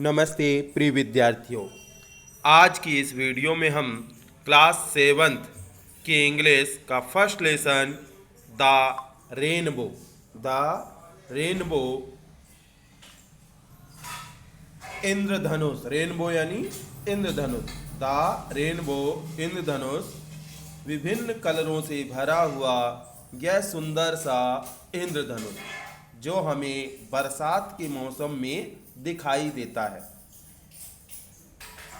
नमस्ते प्रिय विद्यार्थियों। आज की इस वीडियो में हम क्लास 7th की इंग्लिश का first lesson the rainbow Indradhanush, rainbow यानी इंद्रधनुष, द रेनबो इंद्रधनुष, विभिन्न कलरों से भरा हुआ यह सुंदर सा इंद्रधनुष जो हमें बरसात के मौसम में दिखाई देता है।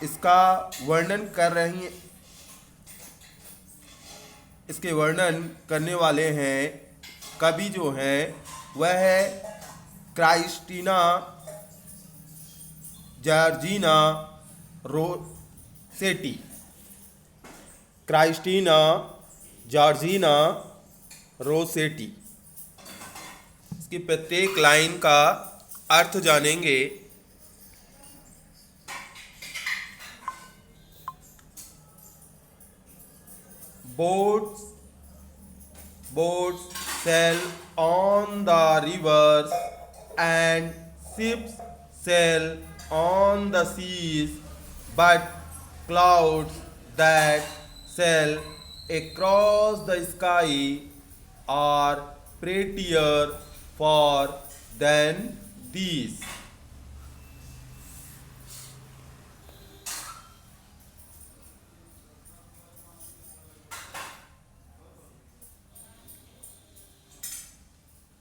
इसका वर्णन कर रही हैं, इसके वर्णन करने वाले हैं कवि जो हैं वह है Christina Georgina Rossetti. Christina Georgina Rossetti. इसकी प्रत्येक लाइन का अर्थ जानेंगे। boats sail on the rivers and ships sail on the seas, but clouds that sail across the sky are prettier far than these.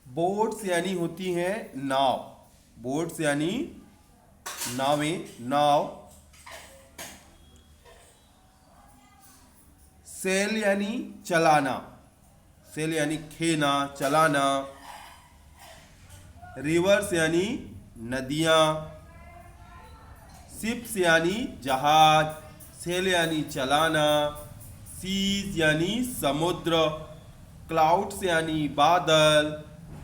Boats यानी होती हैं नाव, boats यानी नावें, नाव। सेल यानी चलाना, सेल यानी खेना, चलाना। रिवर्स यानी नदियाँ। शिप्स यानी जहाज, सेल यानी चलाना। सीज यानी समुद्र। क्लाउड्स यानी बादल।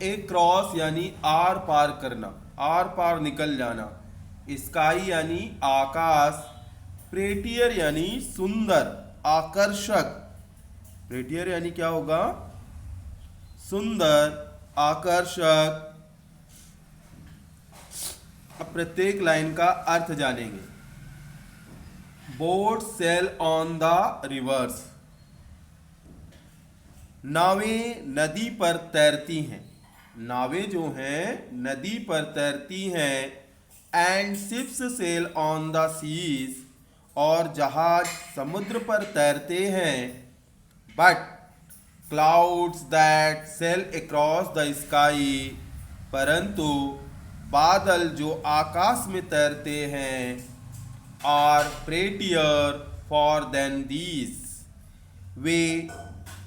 एक्रॉस यानी आर पार करना, आर पार निकल जाना। स्काई यानी आकाश। प्रेटियर यानी सुंदर, आकर्षक। प्रेटियर यानी क्या होगा? सुंदर, आकर्षक। अब प्रत्येक लाइन का अर्थ जानेंगे। Boat sail on the rivers, नावें नदी पर तैरती हैं, नावें जो हैं नदी पर तैरती हैं। And ships sail on the seas, और जहाज समुद्र पर तैरते हैं। But clouds that sail across the sky, परंतु बादल जो आकाश में तैरते हैं, are prettier far than these, वे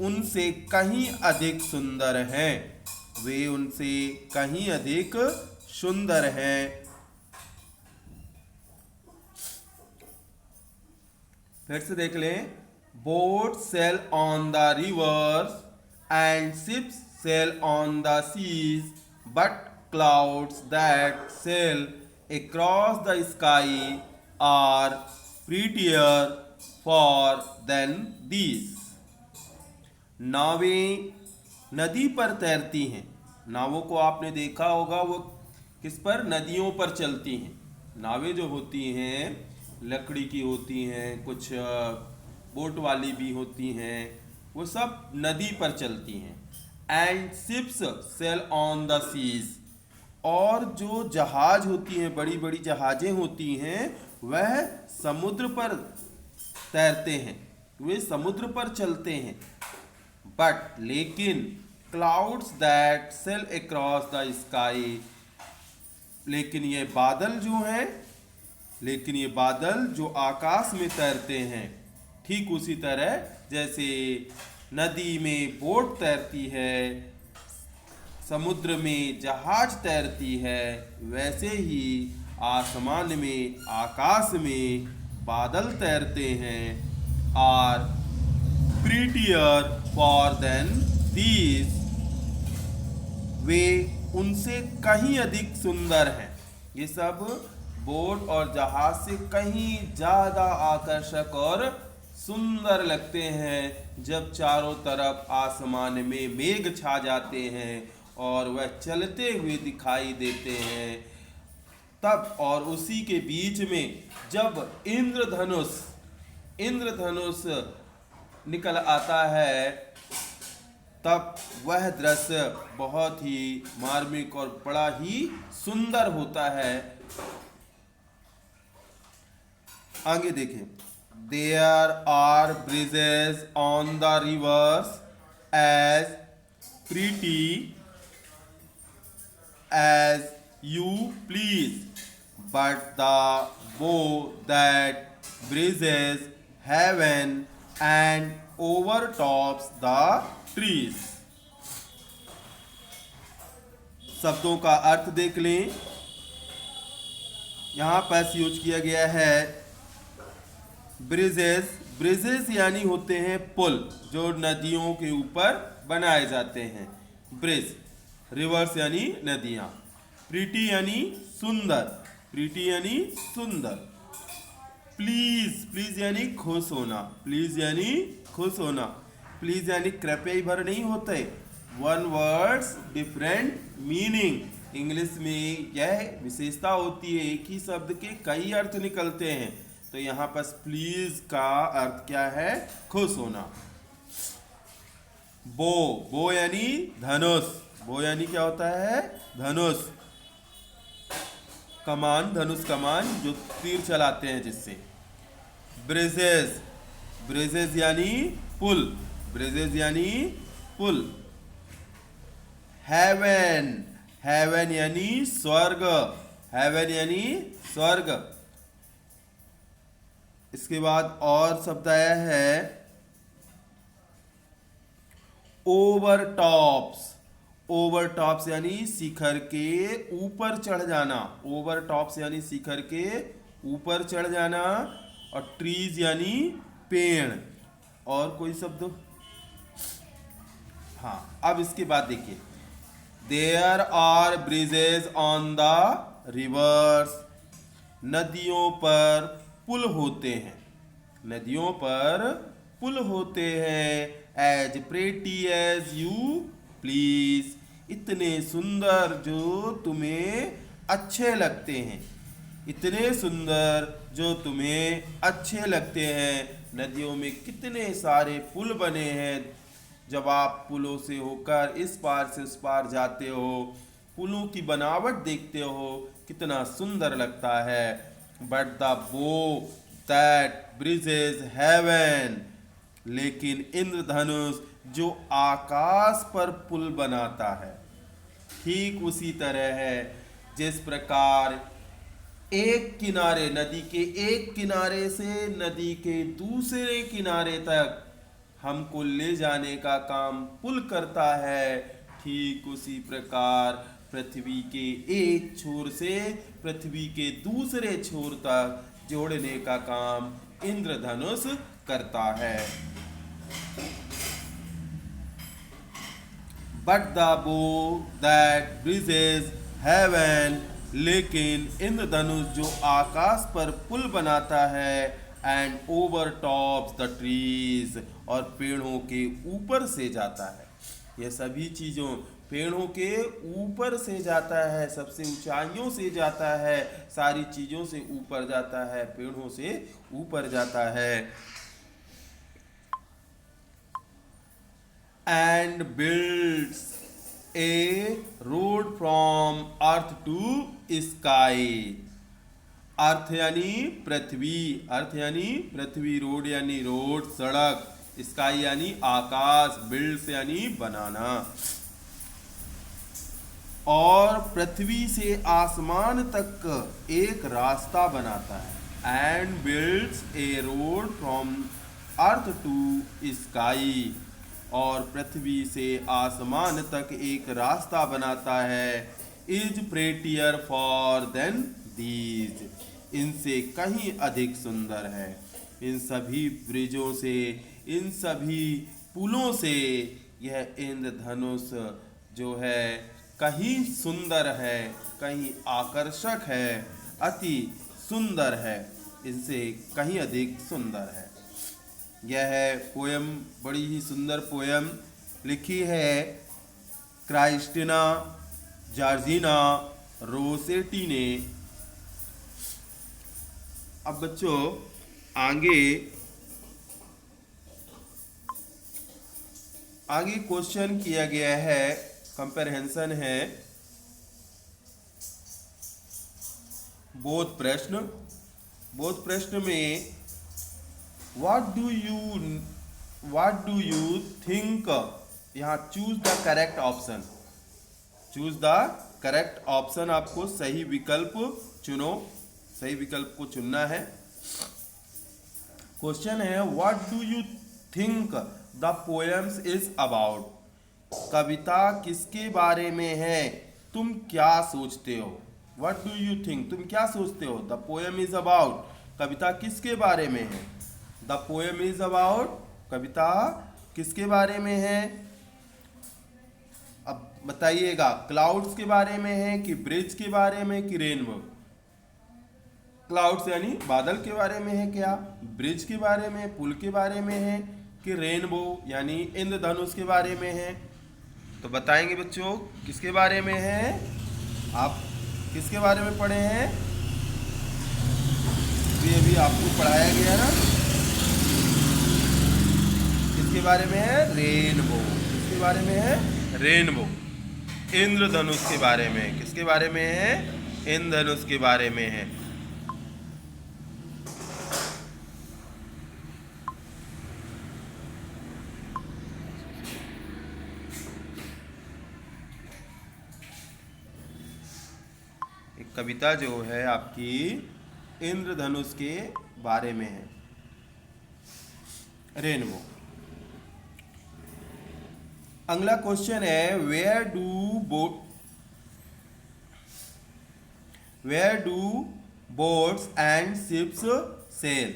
उनसे कहीं अधिक सुंदर हैं, वे उनसे कहीं अधिक सुंदर हैं। फिर से देख लें। Boat sail on the rivers and ships sail on the seas, but clouds that sail across the sky are prettier far than these. नावें नदी पर तैरती हैं, नावों को आपने देखा होगा वो किस पर? नदियों पर चलती हैं। नावें जो होती हैं लकड़ी की होती हैं, कुछ बोट वाली भी होती हैं, वो सब नदी पर चलती हैं। And ships sail on the seas, और जो जहाज होती हैं, बड़ी बड़ी जहाजें होती हैं, वह समुद्र पर तैरते हैं, वे समुद्र पर चलते हैं। बट लेकिन clouds that sail across the sky, लेकिन ये बादल जो हैं, लेकिन ये बादल जो आकाश में तैरते हैं, ठीक उसी तरह जैसे नदी में बोट तैरती है, समुद्र में जहाज तैरती है, वैसे ही आसमान में, आकाश में बादल तैरते हैं। Are prettier far than these, वे उनसे कहीं अधिक सुंदर हैं। ये सब बोट और जहाज से कहीं ज़्यादा आकर्षक और सुंदर लगते हैं जब चारों तरफ आसमान में मेघ छा जाते हैं और वह चलते हुए दिखाई देते हैं। तब और उसी के बीच में जब इंद्रधनुष निकल आता है, तब वह दृश्य बहुत ही मार्मिक और बड़ा ही सुंदर होता है। आगे देखें, there are bridges on the rivers as pretty as you please, but the bow that bridges heaven and overtops the trees। शब्दों का अर्थ देख लें। यहाँ पर यूज किया गया है ब्रिजेस। ब्रिजेस यानी होते हैं पुल, जो नदियों के ऊपर बनाए जाते हैं। ब्रिज, रिवर्स यानी नदियां। प्रीटी यानी सुंदर, प्रीटी यानी सुंदर। प्लीज यानी खुश होना, प्लीज यानी खुश होना। प्लीज यानी कृपया भर नहीं होते, one words different meaning. English में यह विशेषता होती है, एक ही शब्द के कई अर्थ निकलते हैं। तो यहाँ पर प्लीज का अर्थ क्या है? खुश होना। बो यानी धनुष, बो यानी क्या होता है? धनुष। कमान, धनुष कमान, जो तीर चलाते हैं जिससे। ब्रिजेस यानी पुल, ब्रिजेस यानी पुल। हेवन यानी स्वर्ग, हेवन यानी स्वर्ग। इसके बाद और शब्द आया है ओवरटॉप्स। ओवरटॉप्स यानी शिखर के ऊपर चढ़ जाना, ओवरटॉप्स यानी शिखर के ऊपर चढ़ जाना। और ट्रीज यानी पेड़। और कोई शब्द? हाँ, अब इसके बाद देखिए, there are bridges on the rivers. नदियों पर पुल होते हैं, नदियों पर पुल होते हैं। As pretty as you please, इतने सुंदर जो तुम्हें अच्छे लगते हैं, इतने सुंदर जो तुम्हें अच्छे लगते हैं। नदियों में कितने सारे पुल बने हैं। जब आप पुलों से होकर इस पार से उस पार जाते हो, पुलों की बनावट देखते हो, कितना सुंदर लगता है। बट द बो दैट ब्रिजेस हेवन, लेकिन इंद्रधनुष जो आकाश पर पुल बनाता है, ठीक उसी तरह है जिस प्रकार एक किनारे, नदी के एक किनारे से नदी के दूसरे किनारे तक हमको ले जाने का काम पुल करता है, ठीक उसी प्रकार पृथ्वी के एक छोर से पृथ्वी के दूसरे छोर तक जोड़ने का काम इंद्रधनुष करता है। बट द बो दैट ब्रिजेस हेवन, लेकिन इंद्रधनुष जो आकाश पर पुल बनाता है, and over tops the trees, और पेड़ों के ऊपर से जाता है। यह सभी चीज़ों पेड़ों के ऊपर से जाता है, सबसे ऊंचाइयों से जाता है, सारी चीज़ों से ऊपर जाता है, पेड़ों से ऊपर जाता है। And builds a road from earth to sky। अर्थ यानी पृथ्वी, अर्थ यानी पृथ्वी, रोड यानी रोड सड़क, स्काई यानी आकाश, बिल्ड्स यानी बनाना। और पृथ्वी से आसमान तक एक रास्ता बनाता है। And builds a road from earth to sky, और पृथ्वी से आसमान तक एक रास्ता बनाता है। Is prettier far than these, इनसे कहीं अधिक सुंदर है। इन सभी ब्रिजों से, इन सभी पुलों से यह इंद्रधनुष जो है कहीं सुंदर है, कहीं आकर्षक है, अति सुंदर है, इनसे कहीं अधिक सुंदर है। यह पोयम बड़ी ही सुंदर पोयम लिखी है क्राइस्टिना जॉर्जिना रोसेटी ने अब बच्चों आगे क्वेश्चन किया गया है, कंप्रहेंशन है, बोध प्रश्न में व्हाट डू यू थिंक, यहाँ चूज द करेक्ट ऑप्शन, आपको सही विकल्प चुनो, सही विकल्प को चुनना है। क्वेश्चन है what do you think the poems is about, कविता किसके बारे में है, तुम क्या सोचते हो। व्हाट डू यू थिंक, तुम क्या सोचते हो। द पोएम इज अबाउट, कविता किसके बारे में है। द पोएम इज अबाउट, कविता किसके बारे में है। अब बताइएगा क्लाउड्स के बारे में है कि ब्रिज के बारे में कि रेनबो। क्लाउड्स यानी बादल के बारे में है क्या, ब्रिज के बारे में, पुल के बारे में है कि रेनबो यानी इंद्रधनुष के बारे में है। तो बताएंगे बच्चों किसके बारे में है, आप किसके बारे में पढ़े हैं, अभी आपको पढ़ाया गया ना, किसके बारे में है, रेनबो। किसके बारे में है, रेनबो, इंद्रधनुष के बारे में। किसके बारे में है, इंद्रधनुष के बारे में है। एक कविता जो है आपकी इंद्रधनुष के बारे में है, रेनबो। अगला क्वेश्चन है where do boats and ships sail.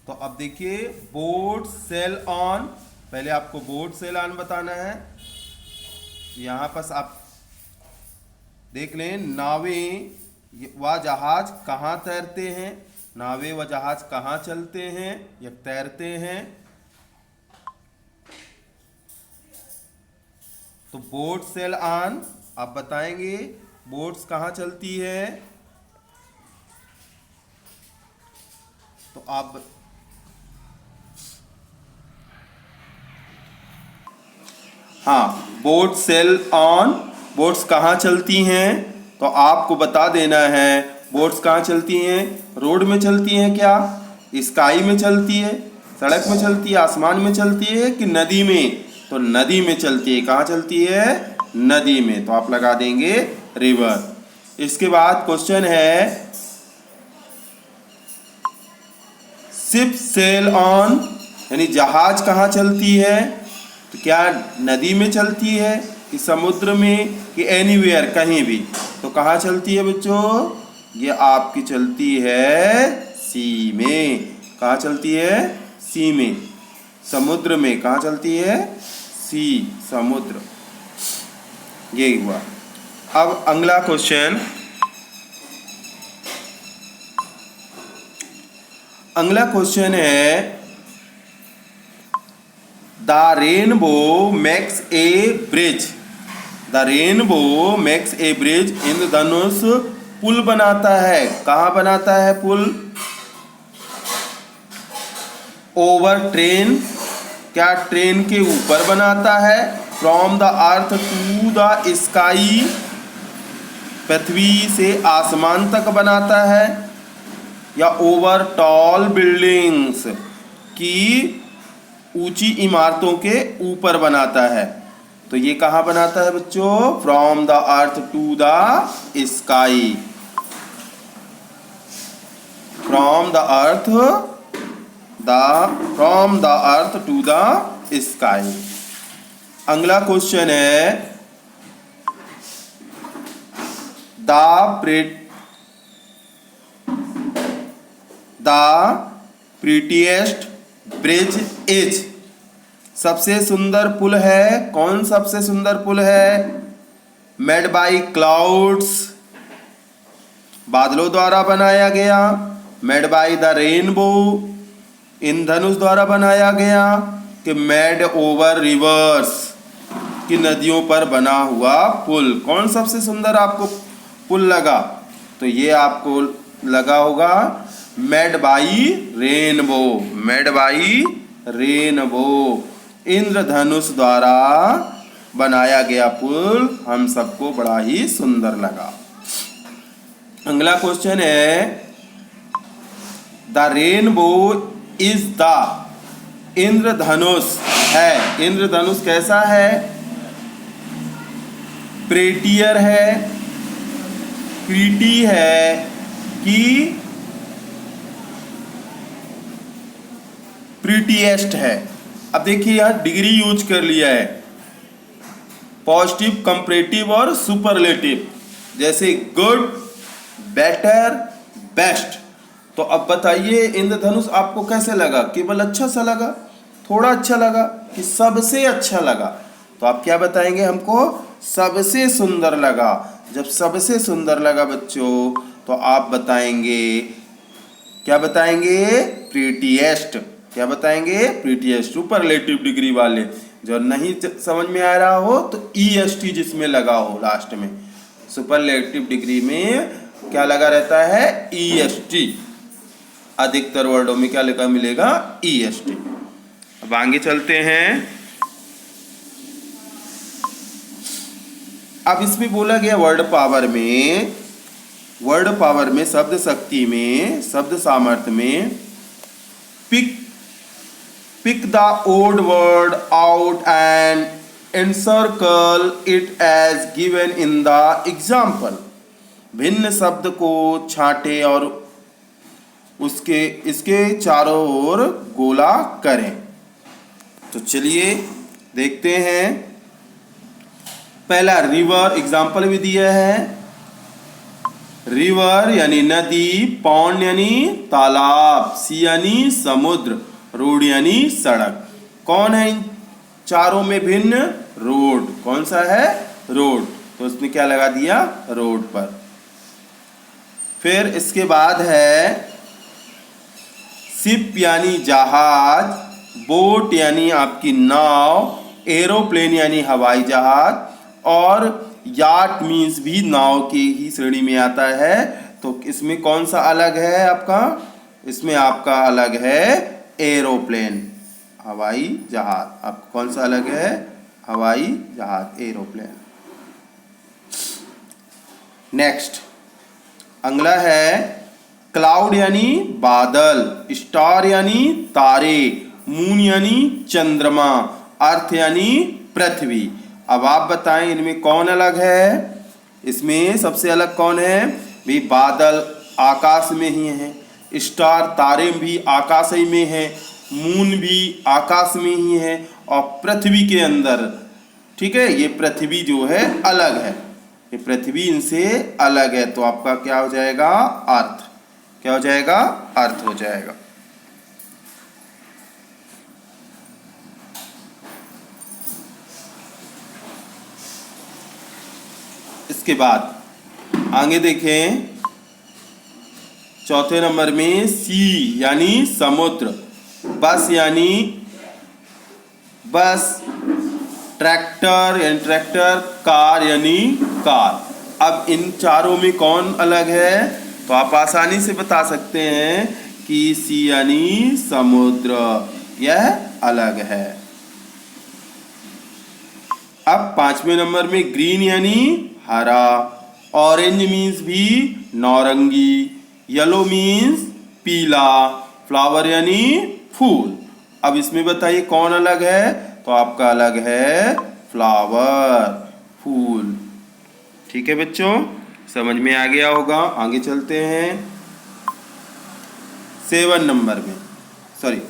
तो अब देखिए बोट सेल ऑन, पहले आपको बोट सेल ऑन बताना है। यहां पर आप देख लें नावें व जहाज कहाँ तैरते हैं, नावें व जहाज कहाँ चलते हैं या तैरते हैं। तो बोट सेल ऑन, आप बताएंगे बोट्स कहाँ चलती है। तो आप हाँ, बोट सेल ऑन, बोट्स कहाँ चलती हैं, तो आपको बता देना है बोट्स कहाँ चलती हैं। रोड में चलती हैं क्या, स्काई में चलती है, सड़क में चलती है, आसमान में चलती है कि नदी में। तो नदी में चलती है। कहाँ चलती है, नदी में। तो आप लगा देंगे रिवर। इसके बाद क्वेश्चन है शिप सेल ऑन, यानी जहाज कहाँ चलती है। तो क्या नदी में चलती है कि समुद्र में कि एनीवेयर, कहीं भी। तो कहाँ चलती है बच्चों, ये आपकी चलती है सी में। कहाँ चलती है, सी में, समुद्र में। कहाँ चलती है, सी, समुद्र। ये हुआ। अब अगला क्वेश्चन, अगला क्वेश्चन है the rainbow makes a bridge. The rainbow makes a bridge, इंद्रधनुष पुल बनाता है। कहाँ बनाता है पुल, ओवर ट्रेन, क्या ट्रेन के ऊपर बनाता है। From the earth to the sky, पृथ्वी से आसमान तक बनाता है। या ओवर टॉल बिल्डिंग्स, की ऊंची इमारतों के ऊपर बनाता है। तो ये कहाँ बनाता है बच्चों, from the earth to the sky, from the earth to the sky. अगला क्वेश्चन है द प्रीटीएस्ट ब्रिज इज, सबसे सुंदर पुल है। कौन सबसे सुंदर पुल है, मेड बाई क्लाउड्स, बादलों द्वारा बनाया गया। मेड बाई द रेनबो, इंद्रधनुष द्वारा बनाया गया। कि मेड ओवर रिवर्स, कि नदियों पर बना हुआ पुल। कौन सबसे सुंदर आपको पुल लगा, तो ये आपको लगा होगा made by rainbow, made by rainbow, इंद्रधनुष द्वारा बनाया गया पुल हम सबको बड़ा ही सुंदर लगा। अगला क्वेश्चन है द रेनबो इज द, इंद्रधनुष है, इंद्रधनुष कैसा है? प्रेटियर है, प्रीटी है कि प्रीटीएस्ट है? अब देखिए यहाँ डिग्री यूज कर लिया है, पॉजिटिव, कंपैरेटिव और सुपरलेटिव, जैसे गुड, बेटर, बेस्ट। तो अब बताइए इंद्रधनुष आपको कैसे लगा? केवल अच्छा सा लगा, थोड़ा अच्छा लगा कि सबसे अच्छा लगा? तो आप क्या बताएंगे हमको? सबसे सुंदर लगा। जब सबसे सुंदर लगा बच्चों तो आप बताएंगे, क्या बताएंगे? प्रीटीएस्ट। क्या बताएंगे? प्रीटीएस्ट। सुपरलेटिव डिग्री वाले। जो नहीं समझ में आ रहा हो तो EST जिसमें लगा हो लास्ट में, सुपरलेटिव डिग्री में क्या लगा रहता है? EST। अधिकतर वर्डों में क्या लगा मिलेगा? EST। अब आगे चलते हैं। अब इसमें बोला गया वर्ड पावर में, वर्ड पावर में, शब्द शक्ति में, शब्द सामर्थ्य में, pick the odd word out and encircle it as given in the example। भिन्न शब्द को छांटे और उसके इसके चारों ओर गोला करें। तो चलिए देखते हैं। पहला रिवर, एग्जाम्पल भी दिया है। रिवर यानी नदी, पॉन्ड यानी तालाब, सी यानी समुद्र, रोड यानी सड़क। कौन है इन चारों में भिन्न? रोड। कौन सा है? रोड। तो उसने क्या लगा दिया? रोड पर। फिर इसके बाद है शिप यानी जहाज, बोट यानी आपकी नाव, एरोप्लेन यानी हवाई जहाज, और याट मीन्स भी नाव की ही श्रेणी में आता है। तो इसमें कौन सा अलग है आपका? इसमें आपका अलग है एरोप्लेन, हवाई जहाज। आपका कौन सा अलग है? हवाई जहाज, एरोप्लेन। नेक्स्ट अगला है क्लाउड यानी बादल, स्टार यानी तारे, मून यानी चंद्रमा, अर्थ यानी पृथ्वी। अब आप बताएं इनमें कौन अलग है? इसमें सबसे अलग कौन है? भी बादल आकाश में ही है, स्टार तारे भी आकाश ही में है, मून भी आकाश में ही है, और पृथ्वी के अंदर, ठीक है, ये पृथ्वी जो है अलग है, ये पृथ्वी इनसे अलग है। तो आपका क्या हो जाएगा? अर्थ। क्या हो जाएगा? अर्थ हो जाएगा। इसके बाद आगे देखें, चौथे नंबर में सी यानी समुद्र, बस यानी बस, ट्रैक्टर यानी ट्रैक्टर, कार यानी कार। अब इन चारों में कौन अलग है? तो आप आसानी से बता सकते हैं कि सी यानी समुद्र, यह अलग है। अब पांचवें नंबर में ग्रीन यानी हरा, ऑरेंज मीन्स भी नारंगी, येलो मीन्स पीला, फ्लावर यानी फूल। अब इसमें बताइए कौन अलग है? तो आपका अलग है फ्लावर, फूल। ठीक है बच्चों, समझ में आ गया होगा। आगे चलते हैं 7 नंबर में, सॉरी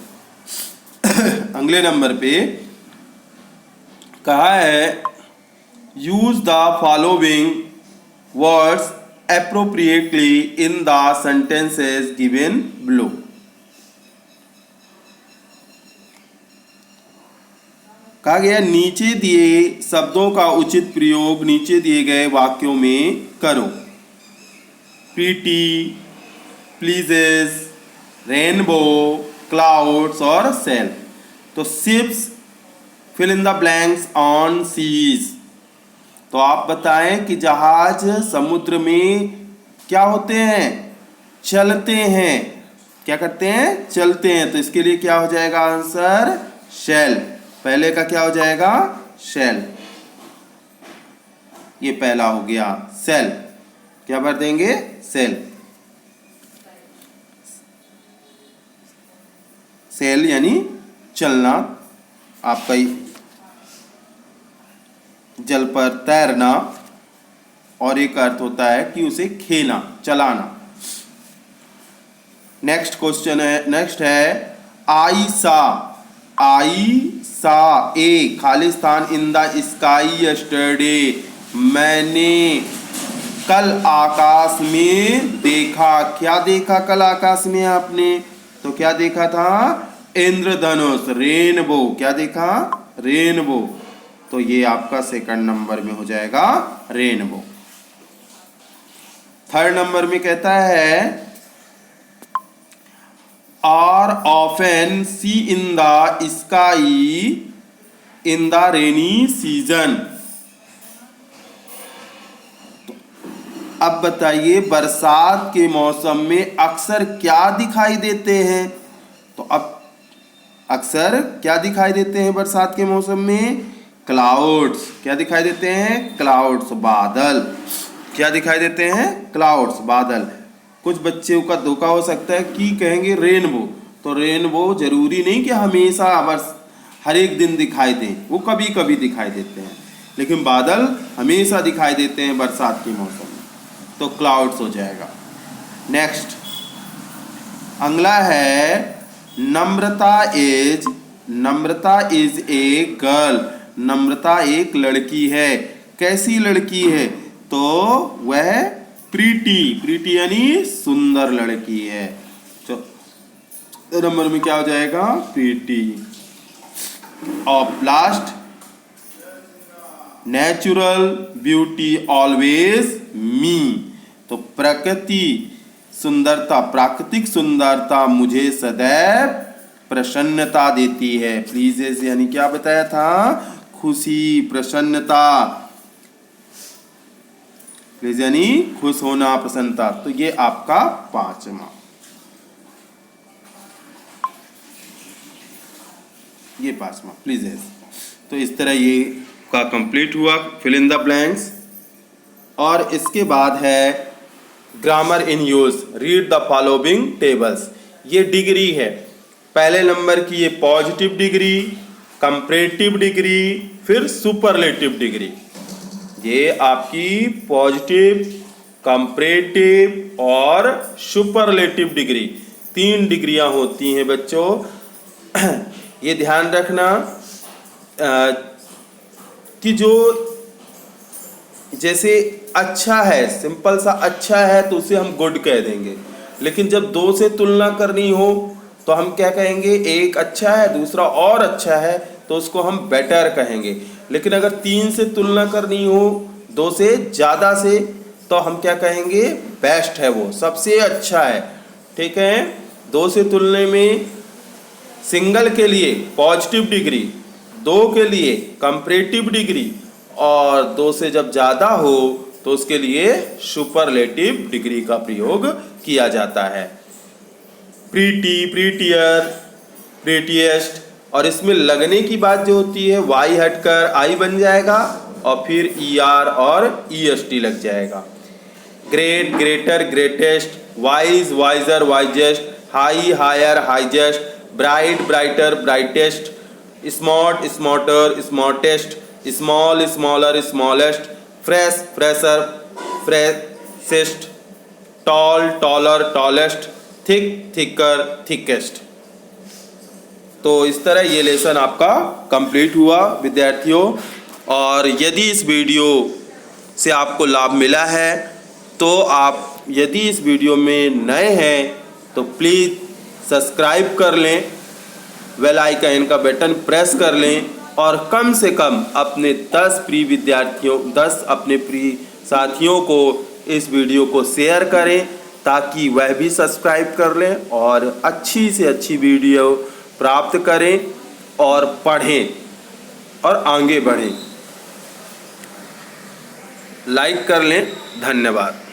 अगले नंबर पे कहा है use the following words appropriately in the sentences given below। कहा गया नीचे दिए शब्दों का उचित प्रयोग नीचे दिए गए वाक्यों में करो। प्रीटी, प्लीजेस, रेनबो, क्लाउड्स और सेल। तो ships, fill in the blanks on seas. तो आप बताएं कि जहाज समुद्र में क्या होते हैं? चलते हैं। क्या करते हैं? चलते हैं। तो इसके लिए क्या हो जाएगा आंसर? शेल। पहले का क्या हो जाएगा? शेल। ये पहला हो गया सेल। क्या भर देंगे? सेल। सेल यानी चलना, आपका जल पर तैरना, और एक अर्थ होता है कि उसे खेना, चलाना। नेक्स्ट क्वेश्चन है, नेक्स्ट है आई सा ए खालिस्तान इन द स्काई यस्टरडे। मैंने कल आकाश में देखा। क्या देखा कल आकाश में आपने? तो क्या देखा था? इंद्रधनुष, रेनबो। क्या देखा? रेनबो। तो ये आपका सेकंड नंबर में हो जाएगा रेनबो। थर्ड नंबर में कहता है are often see in the sky in the rainy season. अब बताइए बरसात के मौसम में अक्सर क्या दिखाई देते हैं? तो अब अक्सर क्या दिखाई देते हैं बरसात के मौसम में? क्लाउड्स। क्या दिखाई देते हैं? क्लाउड्स, बादल। क्या दिखाई देते हैं? क्लाउड्स, बादल। कुछ बच्चों का धोखा हो सकता है कि कहेंगे रेनबो। तो रेनबो जरूरी नहीं कि हमेशा हर एक दिन दिखाई दें, वो कभी कभी दिखाई देते हैं, लेकिन बादल हमेशा दिखाई देते हैं बरसात के मौसम में। तो क्लाउड्स हो जाएगा। नेक्स्ट अगला है नम्रता इज ए गर्ल। नम्रता एक लड़की है। कैसी लड़की है? तो वह प्रीटी यानी सुंदर लड़की है। तो नंबर में क्या हो जाएगा? प्रीटी। और लास्ट नेचुरल ब्यूटी ऑलवेज मी। तो प्राकृतिक सुंदरता मुझे सदैव प्रसन्नता देती है। प्लीजेस यानी क्या बताया था? खुशी, प्रसन्नता। प्लीज यानी खुश होना, प्रसन्नता। तो ये आपका पांचवा। ये पांचवा प्लीजेस। तो इस तरह ये का कंप्लीट हुआ फिल इन द ब्लैंक्स। और इसके बाद है grammar in use. Read the following tables. ये डिग्री है। पहले नंबर की ये पॉजिटिव डिग्री, कंपैरेटिव डिग्री, फिर सुपरलेटिव डिग्री। ये आपकी पॉजिटिव, कंपैरेटिव और सुपरलेटिव डिग्री, 3 डिग्रियां होती हैं बच्चों। ये ध्यान रखना कि जो जैसे अच्छा है, सिंपल सा अच्छा है तो उसे हम गुड कह देंगे, लेकिन जब 2 से तुलना करनी हो तो हम क्या कहेंगे? एक अच्छा है, दूसरा और अच्छा है, तो उसको हम बेटर कहेंगे। लेकिन अगर 3 से तुलना करनी हो, 2 से ज़्यादा से, तो हम क्या कहेंगे? बेस्ट है, वो सबसे अच्छा है। ठीक है। 2 से तुलने में सिंगल के लिए पॉजिटिव डिग्री, 2 के लिए कंपैरेटिव डिग्री, और 2 से जब ज़्यादा हो तो उसके लिए सुपरलेटिव डिग्री का प्रयोग किया जाता है। Pretty, prettier, prettiest. और इसमें लगने की बात जो होती है, वाई हटकर आई बन जाएगा और फिर ER और EST लग जाएगा। Great, greater, greatest, wise, wiser, wisest, high, higher, highest, bright, brighter, brightest, smart, smarter, smartest, small, smaller, smallest, fresh, fresher, freshest, tall, taller, tallest, thick, thicker, thickest. तो इस तरह ये लेसन आपका कंप्लीट हुआ विद्यार्थियों। और यदि इस वीडियो से आपको लाभ मिला है तो आप यदि इस वीडियो में नए हैं तो प्लीज़ सब्सक्राइब कर लें, बेल आइकन का बटन प्रेस कर लें, और कम से कम अपने 10 प्रिय विद्यार्थियों, 10 अपने प्रिय साथियों को इस वीडियो को शेयर करें ताकि वह भी सब्सक्राइब कर लें और अच्छी से अच्छी वीडियो प्राप्त करें और पढ़ें और आगे बढ़ें। लाइक कर लें। धन्यवाद।